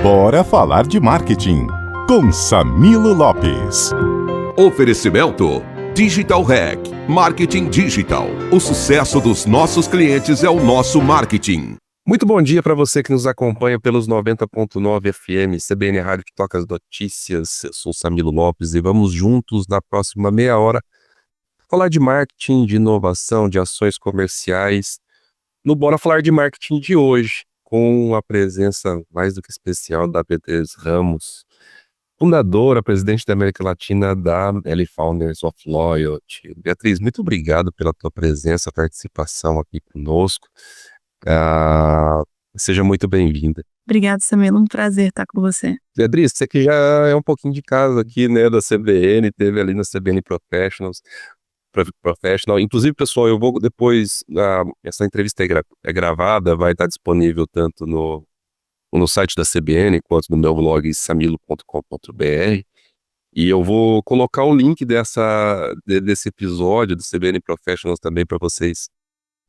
Bora falar de marketing com Samilo Lopes. Oferecimento Digital Hack, Marketing Digital. O sucesso dos nossos clientes é o nosso marketing. Muito bom dia para você que nos acompanha pelos 90.9 FM, CBN Rádio que toca as notícias. Eu sou Samilo Lopes e vamos juntos na próxima meia hora falar de marketing, de inovação, de ações comerciais. No Bora Falar de Marketing de hoje, com a presença mais do que especial da Beatriz Ramos, fundadora, presidente da América Latina da Founders of Loyalty. Beatriz, muito obrigado pela tua presença, participação aqui conosco. Seja muito bem-vinda. Obrigada, Samilo. Um prazer estar com você. Beatriz, você que já é um pouquinho de casa aqui, né, da CBN, teve ali na CBN Professional. Inclusive, pessoal, eu vou depois, essa entrevista é gravada, vai estar disponível tanto no site da CBN quanto no meu blog samilo.com.br. E eu vou colocar o link desse episódio do CBN Professionals também para vocês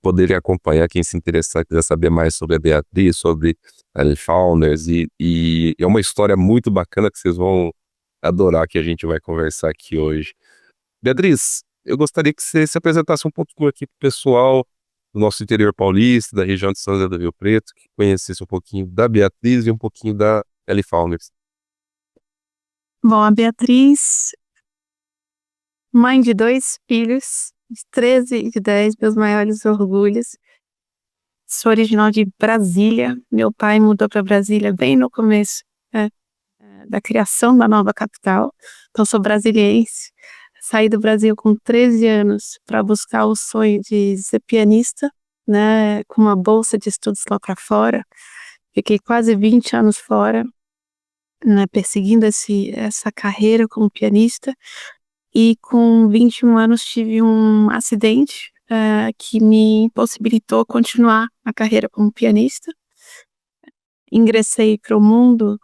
poderem acompanhar, quem se interessar, quiser saber mais sobre a Beatriz, sobre a Founders, e é uma história muito bacana que vocês vão adorar, que a gente vai conversar aqui hoje. Beatriz, eu gostaria que você se apresentasse um pouquinho aqui para o pessoal do nosso interior paulista, da região de São José do Rio Preto, que conhecesse um pouquinho da Beatriz e um pouquinho da Founders. Bom, a Beatriz, mãe de 2 filhos, de 13 e de 10, meus maiores orgulhos. Sou original de Brasília. Meu pai mudou para Brasília bem no começo da criação da nova capital. Então, sou brasiliense. Saí do Brasil com 13 anos para buscar o sonho de ser pianista, né, com uma bolsa de estudos lá para fora. Fiquei quase 20 anos fora, né, perseguindo essa carreira como pianista. E com 21 anos tive um acidente que me impossibilitou continuar a carreira como pianista. Ingressei para o mundo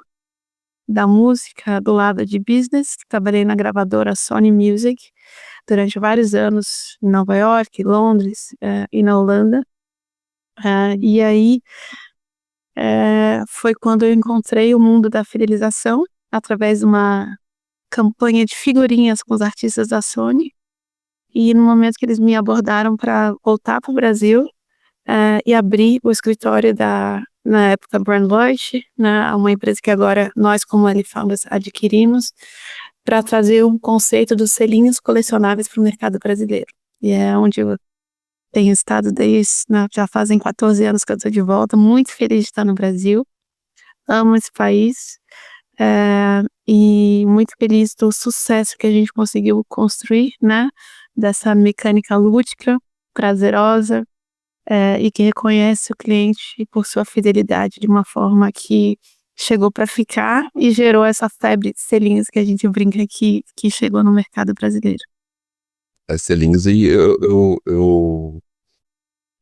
da música do lado de business. Trabalhei na gravadora Sony Music durante vários anos em Nova York, Londres e na Holanda. E aí foi quando eu encontrei o mundo da fidelização através de uma campanha de figurinhas com os artistas da Sony. E no momento que eles me abordaram para voltar para o Brasil e abrir o escritório na época, Brandvoice, né, uma empresa que agora nós, como Founders, adquirimos, para trazer um conceito dos selinhos colecionáveis para o mercado brasileiro. E é onde eu tenho estado já fazem 14 anos que eu estou de volta, muito feliz de estar no Brasil, amo esse país, e muito feliz do sucesso que a gente conseguiu construir, né, dessa mecânica lúdica, prazerosa, e que reconhece o cliente por sua fidelidade de uma forma que chegou para ficar e gerou essa febre de selinhos que a gente brinca aqui, que chegou no mercado brasileiro. As selinhos, e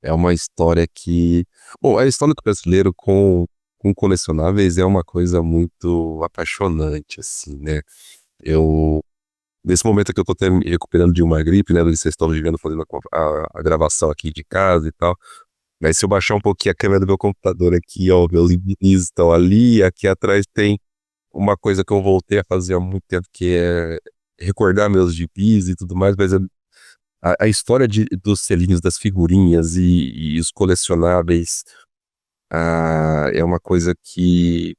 é uma história que... Bom, a história do brasileiro com colecionáveis é uma coisa muito apaixonante, assim, né? Nesse momento que eu tô me recuperando de uma gripe, né, vocês estão vivendo, fazendo a gravação aqui de casa e tal, mas se eu baixar um pouquinho a câmera do meu computador aqui, ó, meus livrinhos estão ali, aqui atrás tem uma coisa que eu voltei a fazer há muito tempo, que é recordar meus gibis e tudo mais, mas a história dos selinhos, das figurinhas e os colecionáveis é uma coisa que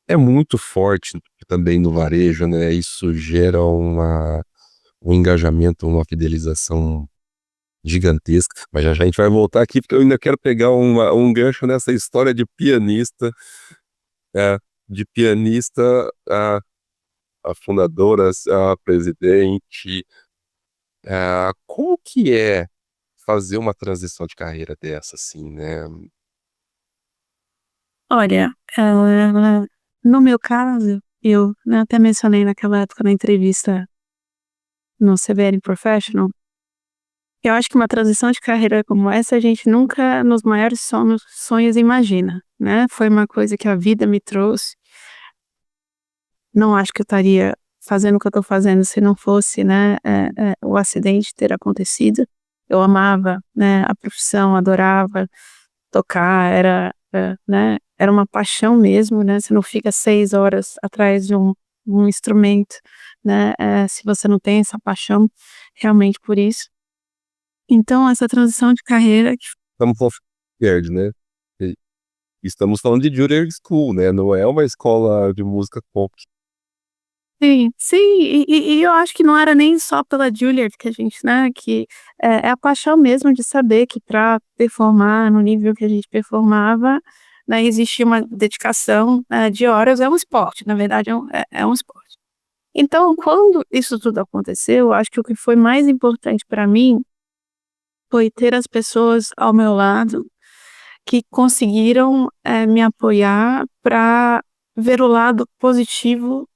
é muito forte também no varejo, né? Isso gera um engajamento, uma fidelização gigantesca. Mas já a gente vai voltar aqui, porque eu ainda quero pegar um gancho nessa história de pianista. A fundadora, a presidente. Como que é fazer uma transição de carreira dessa, assim, né? Olha, no meu caso, eu até mencionei naquela época na entrevista no CBN Professional, eu acho que uma transição de carreira como essa a gente nunca nos maiores sonhos imagina, né? Foi uma coisa que a vida me trouxe. Não acho que eu estaria fazendo o que eu estou fazendo se não fosse, né, o acidente ter acontecido. Eu amava, né, a profissão, adorava tocar, né, era uma paixão mesmo, né, você não fica 6 horas atrás de um instrumento, né, se você não tem essa paixão realmente por isso. Então essa transição de carreira que Estamos falando de Juilliard, né? E estamos falando de Juilliard School, né? Não é uma escola de música pop. sim, sim, e eu acho que não era nem só pela Juilliard que a gente, né, que é a paixão mesmo de saber que para performar no nível que a gente performava, né, existia uma dedicação, de horas, é um esporte, na verdade é um esporte. Então quando isso tudo aconteceu, eu acho que o que foi mais importante para mim, foi ter as pessoas ao meu lado, que conseguiram, me apoiar para ver o lado positivo,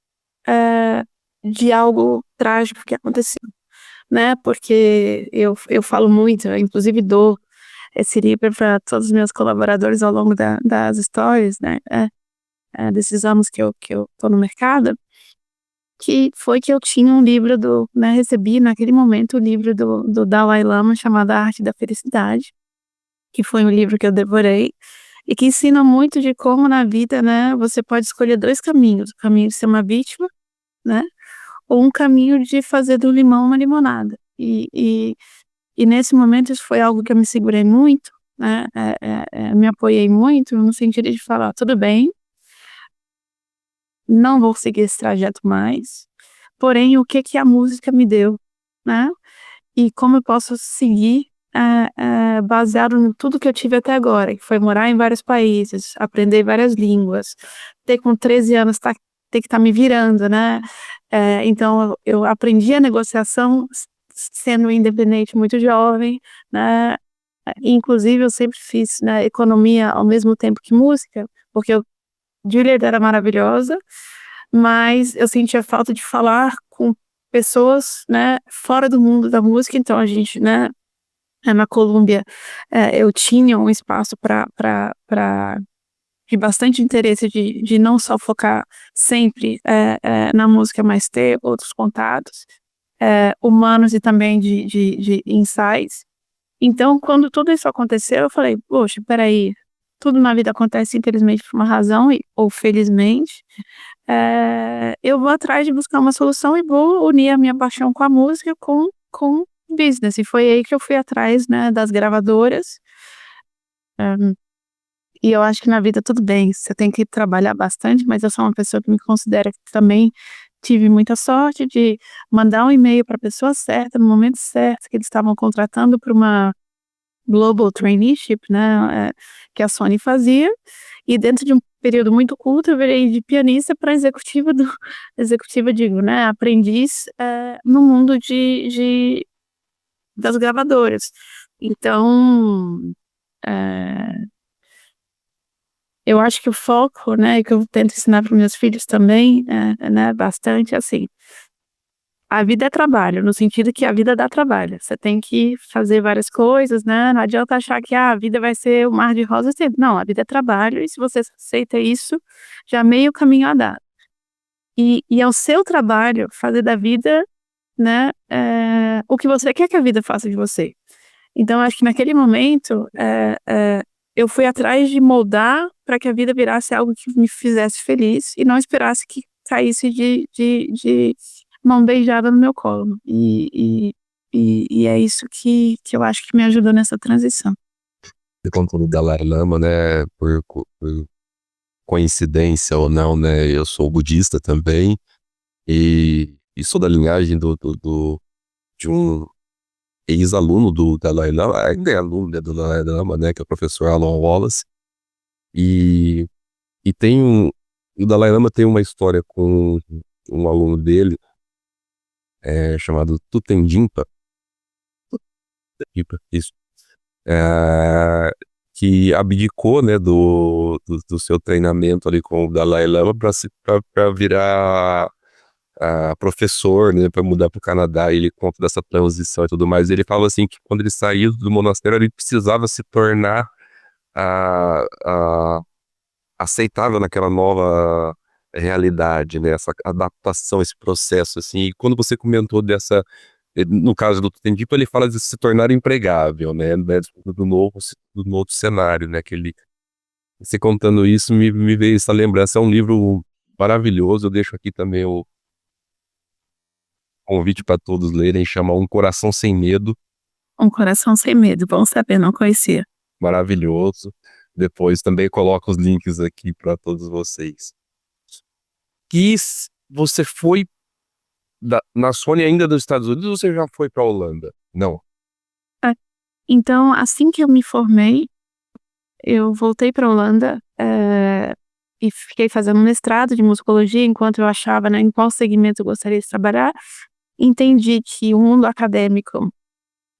eh, de algo trágico que aconteceu, né, porque eu falo muito, eu inclusive dou esse livro para todos os meus colaboradores ao longo das histórias, né, desses anos que eu tô no mercado, que foi que eu tinha um livro né, recebi naquele momento o livro do Dalai Lama chamado A Arte da Felicidade, que foi um livro que eu devorei, e que ensina muito de como na vida, né, você pode escolher 2 caminhos, o caminho de ser uma vítima, né, ou um caminho de fazer do limão uma limonada. E nesse momento isso foi algo que eu me segurei muito, né, me apoiei muito no sentido de falar: "Tudo bem, não vou seguir esse trajeto mais, porém o que que a música me deu, né, e como eu posso seguir, baseado em tudo que eu tive até agora, que foi morar em vários países, aprender várias línguas, ter com 13 anos ter que estar me virando, né, então eu aprendi a negociação sendo independente muito jovem, né, inclusive eu sempre fiz, né, economia ao mesmo tempo que música, porque eu Juilliard era maravilhosa, mas eu sentia falta de falar com pessoas, né, fora do mundo da música, então a gente, né, na Colômbia, eu tinha um espaço para de bastante interesse de não só focar sempre, na música, mas ter outros contatos, humanos e também de insights. Então, quando tudo isso aconteceu, eu falei: "Poxa, espera aí, tudo na vida acontece infelizmente por uma razão ou felizmente, eu vou atrás de buscar uma solução e vou unir a minha paixão com a música com business", e foi aí que eu fui atrás, né, das gravadoras. E eu acho que na vida tudo bem, você tem que trabalhar bastante, mas eu sou uma pessoa que me considera que também tive muita sorte de mandar um e-mail para a pessoa certa, no momento certo, que eles estavam contratando para uma Global Traineeship, né, que a Sony fazia, e dentro de um período muito curto eu virei de pianista para executiva executiva digo, né, aprendiz, no mundo das gravadoras. Então, eh, eu acho que o foco, né, que eu tento ensinar para meus filhos também, né, bastante assim, a vida é trabalho, no sentido que a vida dá trabalho, você tem que fazer várias coisas, né, não adianta achar que a vida vai ser um mar de rosas sempre, não, a vida é trabalho e se você aceita isso, já meio caminho andado. E é o seu trabalho fazer da vida, né, o que você quer que a vida faça de você. Então acho que naquele momento, eu fui atrás de moldar para que a vida virasse algo que me fizesse feliz e não esperasse que caísse de mão beijada no meu colo. E é isso que eu acho que me ajudou nessa transição. Você contou do Dalai Lama, né? Por coincidência ou não, né? Eu sou budista também e sou da linhagem de um ex-aluno do Dalai Lama, ainda é aluno, né, do Dalai Lama, né? Que é o professor Alan Wallace. E, e o Dalai Lama tem uma história com um aluno dele, chamado Thupten Jinpa, isso, eh, que abdicou, né, do seu treinamento ali com o Dalai Lama para virar professor, né, para mudar para o Canadá. E ele conta dessa transição e tudo mais. Ele fala assim que quando ele saiu do monastério ele precisava se tornar ah, ah, aceitável naquela nova realidade, né, essa adaptação, esse processo, assim. E quando você comentou no caso do Tutendipo, ele fala de se tornar empregável, né, do novo cenário, né, que ele Você contando isso me veio essa lembrança. É um livro maravilhoso. Eu deixo aqui também o convite para todos lerem. Chama Um Coração Sem Medo. Um Coração Sem Medo, bom saber, não conhecia. Maravilhoso. Depois também coloco os links aqui para todos vocês. Você foi na Sony ainda dos Estados Unidos ou você já foi para a Holanda? Não. Então, assim que eu me formei, eu voltei para a Holanda e fiquei fazendo um mestrado de musicologia enquanto eu achava, né, em qual segmento eu gostaria de trabalhar. Entendi que o mundo acadêmico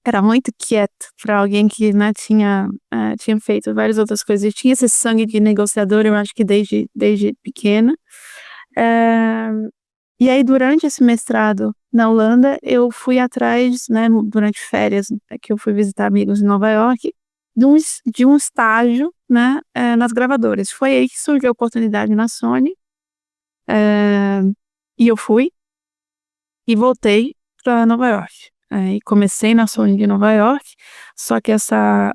era muito quieto para alguém que, né, tinha feito várias outras coisas. Eu tinha esse sangue de negociador, eu acho que desde pequena. E aí, durante esse mestrado na Holanda, eu fui atrás, né, durante férias, que eu fui visitar amigos em Nova York, de um estágio, né, nas gravadoras. Foi aí que surgiu a oportunidade na Sony. E eu fui e voltei para Nova York. E comecei na Sony de Nova York, só que essa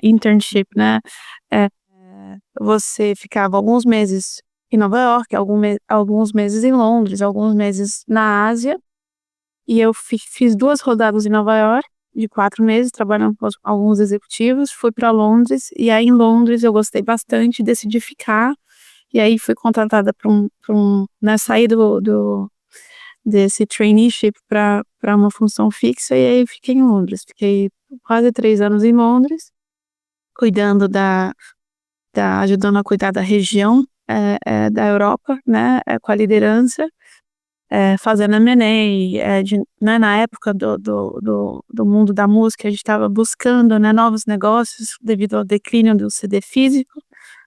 internship, né, você ficava alguns meses em Nova York, alguns meses em Londres, alguns meses na Ásia, e eu fiz 2 rodadas em Nova York, de 4 meses, trabalhando com alguns executivos, fui para Londres, e aí em Londres eu gostei bastante, decidi ficar, e aí fui contratada né, sair desse traineeship para uma função fixa, e aí fiquei em Londres. Fiquei quase 3 anos em Londres, cuidando ajudando a cuidar da região da Europa, né, com a liderança, fazendo M&A, né, na época do mundo da música, a gente estava buscando, né, novos negócios devido ao declínio do CD físico,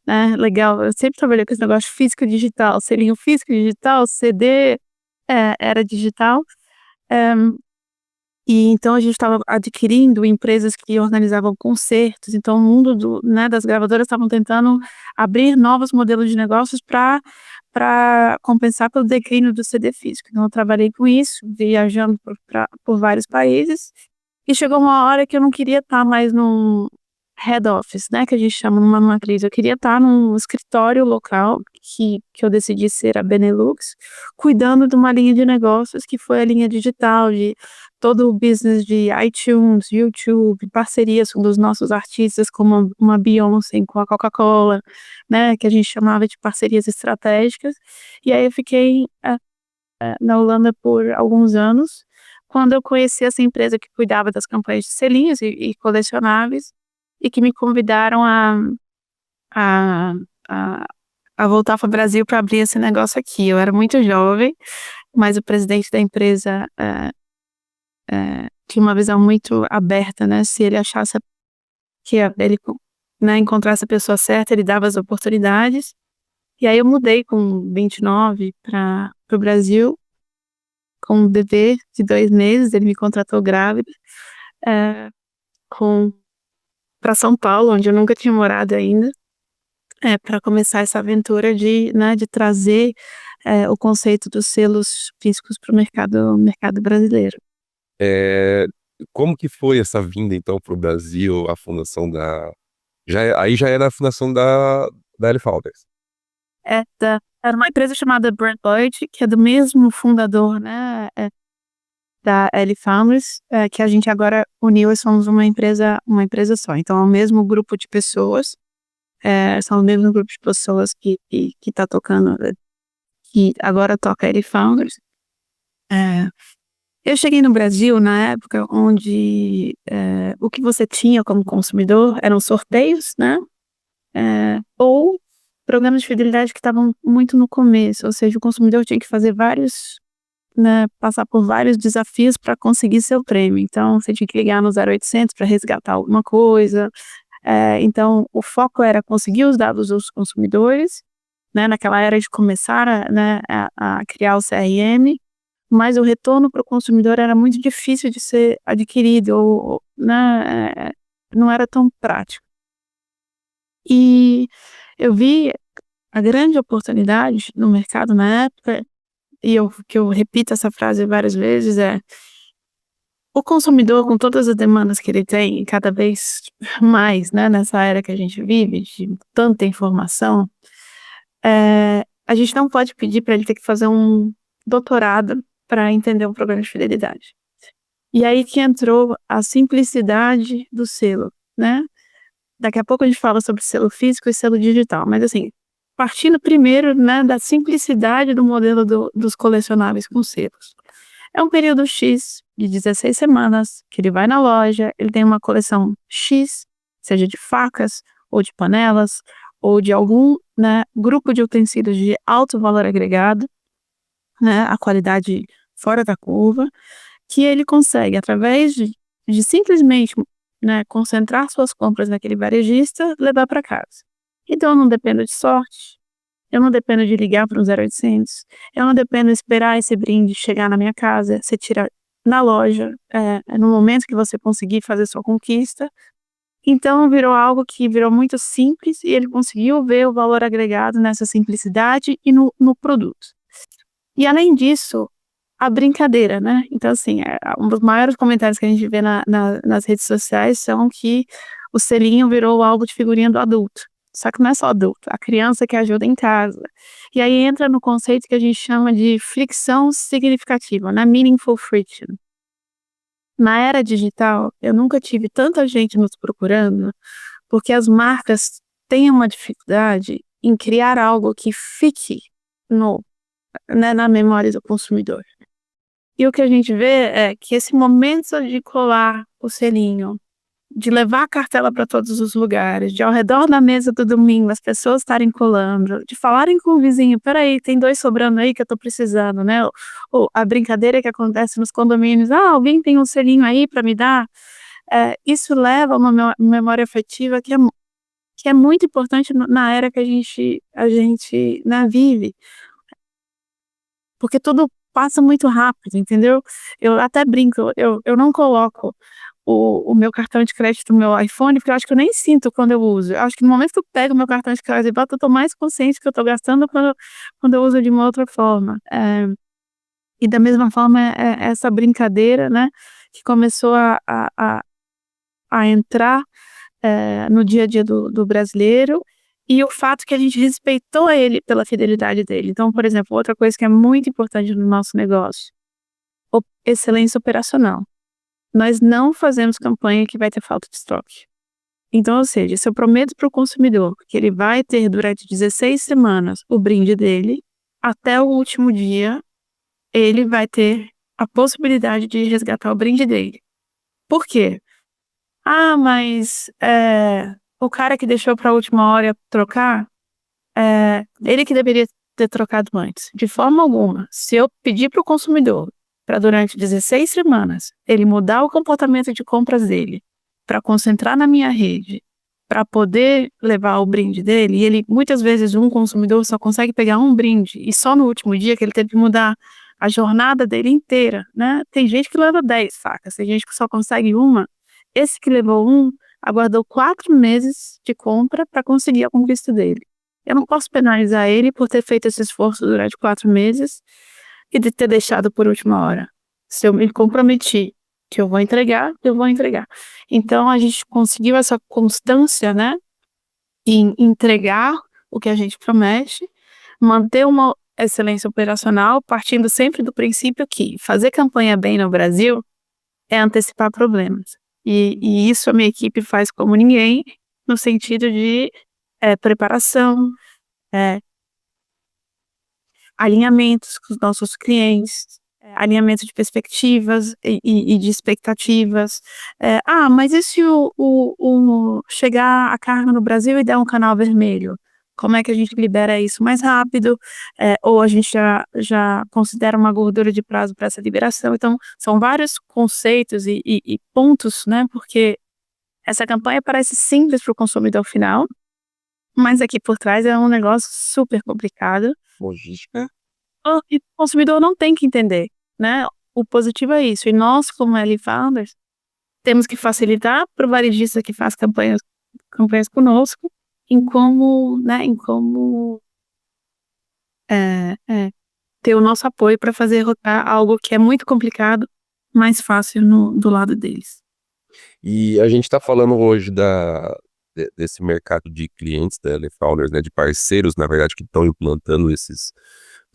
né, legal, eu sempre trabalhei com esse negócio físico e digital, selinho físico e digital, CD era digital, e então a gente estava adquirindo empresas que organizavam concertos, então o mundo né, das gravadoras estavam tentando abrir novos modelos de negócios para compensar pelo declínio do CD físico. Então eu trabalhei com isso, viajando por vários países, e chegou uma hora que eu não queria estar mais num head office, né, que a gente chama numa matriz. Eu queria estar num escritório local, que eu decidi ser a Benelux, cuidando de uma linha de negócios que foi a linha digital, de todo o business de iTunes, YouTube, parcerias com os nossos artistas, como uma Beyoncé com a Coca-Cola, né, que a gente chamava de parcerias estratégicas. E aí eu fiquei na Holanda por alguns anos, quando eu conheci essa empresa que cuidava das campanhas de selinhos e colecionáveis, e que me convidaram a voltar para o Brasil para abrir esse negócio aqui. Eu era muito jovem, mas o presidente da empresa tinha uma visão muito aberta, né? Se ele achasse que ele, né, encontrasse a pessoa certa, ele dava as oportunidades. E aí eu mudei com 29 para o Brasil, com um bebê de 2 meses, ele me contratou grávida, para São Paulo, onde eu nunca tinha morado ainda, para começar essa aventura de trazer o conceito dos selos físicos para o mercado brasileiro. Como que foi essa vinda, então, para o Brasil, a fundação aí já era a fundação da L Founders? Era uma empresa chamada Brand Lloyd, que é do mesmo fundador, né, da L Founders, que a gente agora uniu e somos uma empresa só. Então, é o mesmo grupo de pessoas, são o mesmo grupo de pessoas que está tocando, que agora toca L Founders. Eu cheguei no Brasil na época onde o que você tinha como consumidor eram sorteios, né? Ou programas de fidelidade que estavam muito no começo, ou seja, o consumidor tinha que fazer né, passar por vários desafios para conseguir seu prêmio. Então, você tinha que ligar no 0800 para resgatar alguma coisa. Então, o foco era conseguir os dados dos consumidores, né, naquela era de começar a criar o CRM, mas o retorno para o consumidor era muito difícil de ser adquirido, ou né, não era tão prático. E eu vi a grande oportunidade no mercado na época, e que eu repito essa frase várias vezes, o consumidor, com todas as demandas que ele tem, e cada vez mais, né, nessa era que a gente vive, de tanta informação, a gente não pode pedir para ele ter que fazer um doutorado para entender um programa de fidelidade. E aí que entrou a simplicidade do selo, né? Daqui a pouco a gente fala sobre selo físico e selo digital, mas assim, partindo primeiro, né, da simplicidade do modelo dos colecionáveis com selos. É um período X de 16 semanas que ele vai na loja, ele tem uma coleção X, seja de facas ou de panelas ou de algum, né, grupo de utensílios de alto valor agregado, né, a qualidade fora da curva, que ele consegue, através de simplesmente, né, concentrar suas compras naquele varejista, levar para casa. Então eu não dependo de sorte, eu não dependo de ligar para um 0800, eu não dependo de esperar esse brinde chegar na minha casa, você tira na loja, no momento que você conseguir fazer sua conquista. Então virou algo que virou muito simples e ele conseguiu ver o valor agregado nessa simplicidade e no produto. E além disso, a brincadeira, né? Então, assim, um dos maiores comentários que a gente vê nas redes sociais são que o selinho virou algo de figurinha do adulto. Só que não é só adulto, a criança que ajuda em casa. E aí entra no conceito que a gente chama de fricção significativa, né? Meaningful friction. Na era digital, eu nunca tive tanta gente nos procurando, porque as marcas têm uma dificuldade em criar algo que fique né, na memória do consumidor. E o que a gente vê é que esse momento de colar o selinho, de levar a cartela para todos os lugares, de ao redor da mesa do domingo as pessoas estarem colando, de falarem com o vizinho, peraí, tem 2 sobrando aí que eu tô precisando, né? Ou a brincadeira que acontece nos condomínios, alguém tem um selinho aí para me dar? Isso leva a uma memória afetiva que é muito importante na era que a gente né, vive. Porque tudo passa muito rápido, entendeu? Eu até brinco, eu não coloco o meu cartão de crédito no meu iPhone, porque eu acho que eu nem sinto quando eu uso. Eu acho que no momento que eu pego o meu cartão de crédito e boto, eu tô mais consciente que eu tô gastando quando eu uso de uma outra forma. E da mesma forma, essa brincadeira, né, que começou a entrar no dia a dia do brasileiro, e o fato que a gente respeitou ele pela fidelidade dele. Então, por exemplo, outra coisa que é muito importante no nosso negócio, excelência operacional. Nós não fazemos campanha que vai ter falta de estoque. Então, ou seja, se eu prometo para o consumidor que ele vai ter durante 16 semanas o brinde dele, até o último dia, ele vai ter a possibilidade de resgatar o brinde dele. Por quê? Mas o cara que deixou para a última hora trocar, ele que deveria ter trocado antes. De forma alguma, se eu pedir para o consumidor para durante 16 semanas ele mudar o comportamento de compras dele, para concentrar na minha rede, para poder levar o brinde dele, e ele, muitas vezes, um consumidor só consegue pegar um brinde, e só no último dia que ele teve que mudar a jornada dele inteira, né? Tem gente que leva 10 facas, tem gente que só consegue uma. Esse que levou aguardou 4 meses de compra para conseguir a conquista dele. Eu não posso penalizar ele por ter feito esse esforço durante 4 meses e de ter deixado por última hora. Se eu me comprometi que eu vou entregar, eu vou entregar. Então, a gente conseguiu essa constância, né, em entregar o que a gente promete, manter uma excelência operacional, partindo sempre do princípio que fazer campanha bem no Brasil é antecipar problemas. E isso a minha equipe faz como ninguém, no sentido de preparação, alinhamentos com os nossos clientes, alinhamento de perspectivas e de expectativas. Mas e se chegar a carga no Brasil e der um canal vermelho? Como é que a gente libera isso mais rápido? Ou a gente já considera uma gordura de prazo para essa liberação? Então, são vários conceitos e pontos, né? Porque essa campanha parece simples para o consumidor final, mas aqui por trás é um negócio super complicado. Logística. E o consumidor não tem que entender, né? O positivo é isso. E nós, como L-Founders, temos que facilitar para o varejista que faz campanhas conosco em como ter o nosso apoio para fazer rodar algo que é muito complicado mais fácil do lado deles. E a gente está falando hoje desse mercado de clientes da Elefounders, né, de parceiros, na verdade, que estão implantando esses.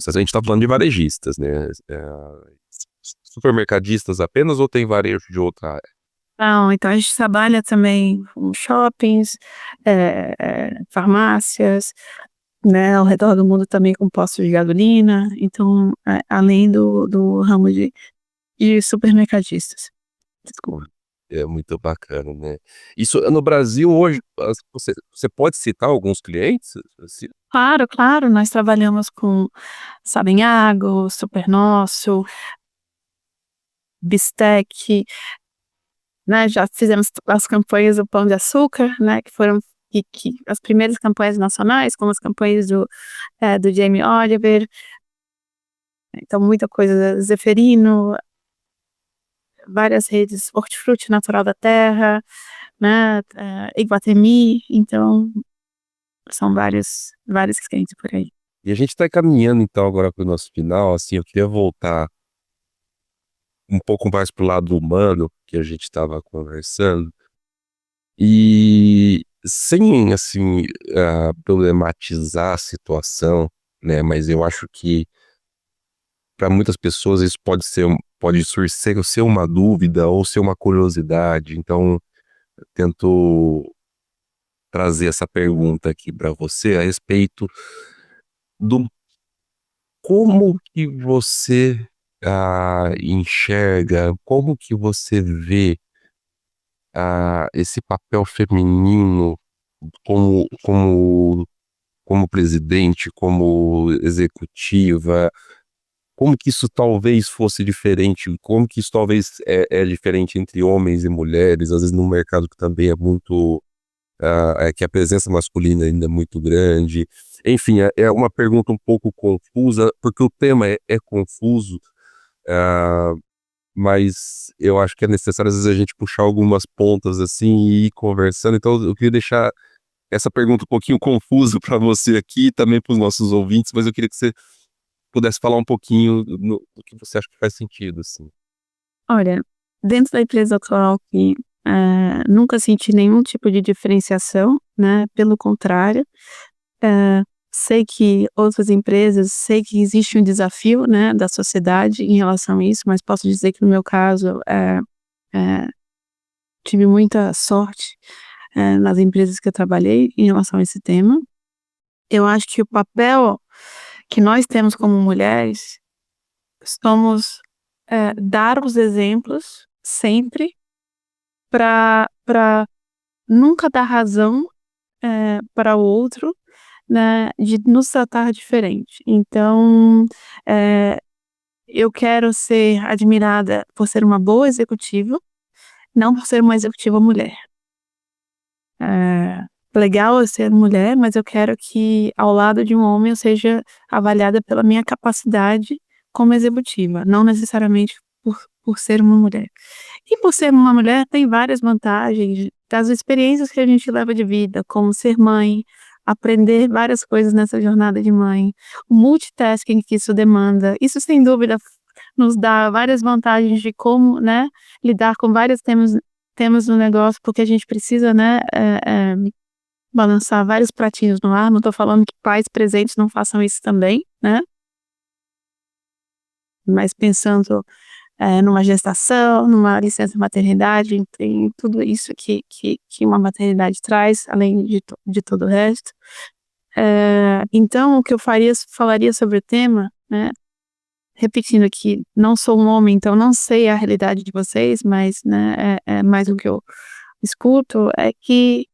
A gente está falando de varejistas, né? Supermercadistas apenas ou tem varejo de outra área? Não, então a gente trabalha também com shoppings, farmácias, né, ao redor do mundo também com postos de gasolina, então, além do ramo de supermercadistas. Desculpa. É muito bacana, né? Isso no Brasil hoje, você pode citar alguns clientes? Assim? Claro, claro, nós trabalhamos com Sabenhago, Supernosso, Bistec, né, já fizemos as campanhas do Pão de Açúcar, né, que foram as primeiras campanhas nacionais, como as campanhas do Jamie Oliver, então muita coisa, Zeferino, várias redes, Hortifruti Natural da Terra, né, Iguatemi, então são vários clientes por aí. E a gente está caminhando então agora para o nosso final, assim, eu queria voltar um pouco mais para o lado humano que a gente estava conversando e sem, assim, problematizar a situação, né, mas eu acho que para muitas pessoas isso pode ser uma dúvida ou ser uma curiosidade, então eu tento trazer essa pergunta aqui para você a respeito do como que você enxerga, como que você vê esse papel feminino como presidente, como executiva, como que isso talvez fosse diferente, como que isso talvez é diferente entre homens e mulheres, às vezes num mercado que também é muito, que a presença masculina ainda é muito grande. Enfim, é uma pergunta um pouco confusa, porque o tema é confuso, mas eu acho que é necessário às vezes a gente puxar algumas pontas assim e ir conversando. Então eu queria deixar essa pergunta um pouquinho confusa para você aqui e também para os nossos ouvintes, mas eu queria que você pudesse falar um pouquinho do que você acha que faz sentido, assim. Olha, dentro da empresa atual que nunca senti nenhum tipo de diferenciação, né, pelo contrário, sei que outras empresas, sei que existe um desafio, né, da sociedade em relação a isso, mas posso dizer que no meu caso, tive muita sorte, nas empresas que eu trabalhei em relação a esse tema. Eu acho que o papel que nós temos como mulheres somos dar os exemplos sempre para nunca dar razão para o outro, né, de nos tratar diferente. Então, eu quero ser admirada por ser uma boa executiva, não por ser uma executiva mulher. Legal eu ser mulher, mas eu quero que ao lado de um homem eu seja avaliada pela minha capacidade como executiva, não necessariamente por ser uma mulher. E por ser uma mulher tem várias vantagens das experiências que a gente leva de vida, como ser mãe, aprender várias coisas nessa jornada de mãe, o multitasking que isso demanda, isso sem dúvida nos dá várias vantagens de como, né, lidar com vários temas no negócio, porque a gente precisa, né, balançar vários pratinhos no ar. Não estou falando que pais presentes não façam isso também, né? Mas pensando numa gestação, numa licença maternidade, em tudo isso que uma maternidade traz, além de todo o resto. Então, o que eu falaria sobre o tema, né? Repetindo aqui, não sou um homem, então não sei a realidade de vocês, mas, né, mais o que eu escuto é que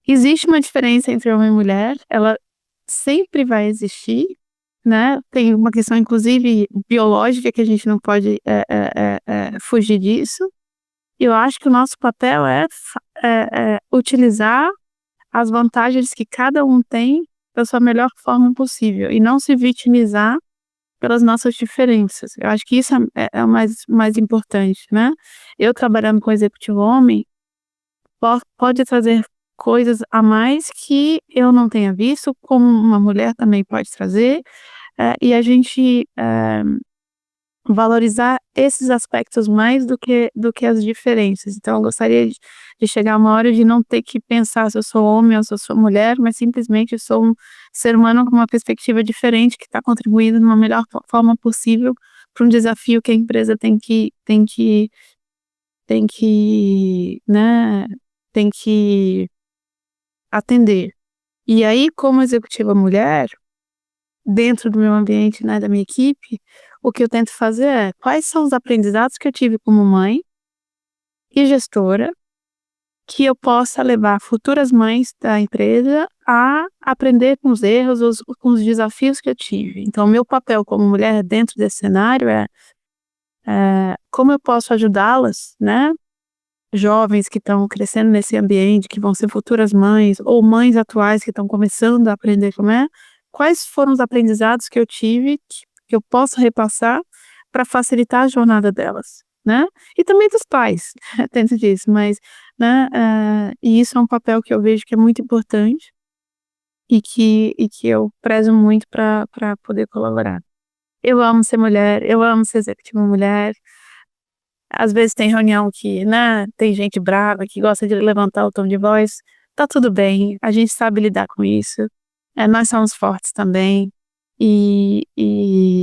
existe uma diferença entre homem e mulher, ela sempre vai existir, né? Tem uma questão, inclusive, biológica que a gente não pode fugir disso. Eu acho que o nosso papel é utilizar as vantagens que cada um tem da sua melhor forma possível e não se vitimizar pelas nossas diferenças. Eu acho que isso é o mais importante, né? Eu trabalhando com executivo homem, pode trazer coisas a mais que eu não tenha visto, como uma mulher também pode trazer, e a gente valorizar esses aspectos mais do que as diferenças. Então eu gostaria de chegar uma hora de não ter que pensar se eu sou homem ou se eu sou mulher, mas simplesmente eu sou um ser humano com uma perspectiva diferente que está contribuindo de uma melhor forma possível para um desafio que a empresa né, tem que atender. E aí, como executiva mulher, dentro do meu ambiente, né, da minha equipe, o que eu tento fazer é quais são os aprendizados que eu tive como mãe e gestora que eu possa levar futuras mães da empresa a aprender com os erros, com os desafios que eu tive. Então, meu papel como mulher dentro desse cenário é como eu posso ajudá-las, né? Jovens que estão crescendo nesse ambiente, que vão ser futuras mães, ou mães atuais que estão começando a aprender como é. Quais foram os aprendizados que eu tive, que eu posso repassar para facilitar a jornada delas, né? E também dos pais, dentro disso, mas, né, e isso é um papel que eu vejo que é muito importante e que eu prezo muito para poder colaborar. Eu amo ser mulher, eu amo ser executiva mulher. Às vezes tem reunião que, né, tem gente brava que gosta de levantar o tom de voz. Tá tudo bem, a gente sabe lidar com isso. Nós somos fortes também. E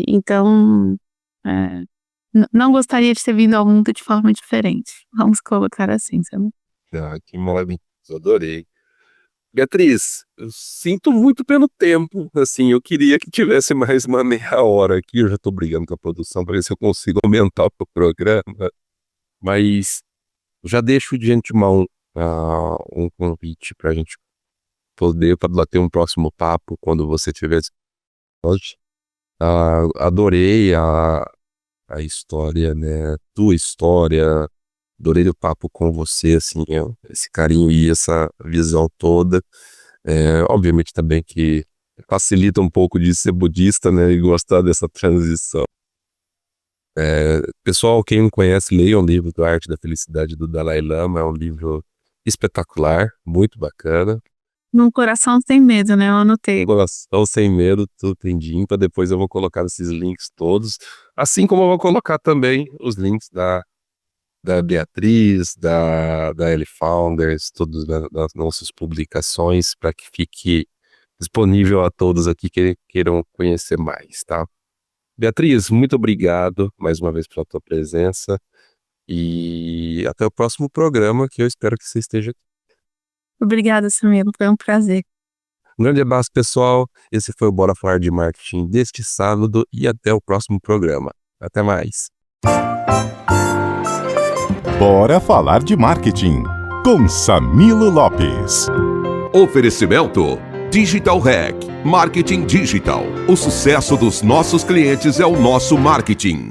então, não gostaria de ter vindo ao mundo de forma diferente. Vamos colocar assim, sabe? Que maravilhoso, adorei. Beatriz, eu sinto muito pelo tempo, assim, eu queria que tivesse mais uma meia hora aqui, eu já tô brigando com a produção para ver se eu consigo aumentar o programa, mas já deixo de antemão um convite para a gente poder bater um próximo papo quando você tiver. Adorei a história, né, tua história, adorei o papo com você, assim, esse carinho e essa visão toda. Obviamente também que facilita um pouco de ser budista, né, e gostar dessa transição. Pessoal, quem não conhece, leia o livro do Arte da Felicidade do Dalai Lama, é um livro espetacular, muito bacana. Num coração sem medo, né? Eu anotei. Coração sem medo, tudo tem de ímpar. Depois eu vou colocar esses links todos, assim como eu vou colocar também os links da Beatriz, da L Founders, todas das nossas publicações, para que fique disponível a todos aqui que queiram conhecer mais, tá? Beatriz, muito obrigado mais uma vez pela tua presença e até o próximo programa, que eu espero que você esteja aqui. Obrigada, Samir, foi um prazer. Um grande abraço, pessoal. Esse foi o Bora Falar de Marketing deste sábado e até o próximo programa. Até mais. Bora Falar de Marketing, com Samilo Lopes. Oferecimento Digital Hack, Marketing Digital. O sucesso dos nossos clientes é o nosso marketing.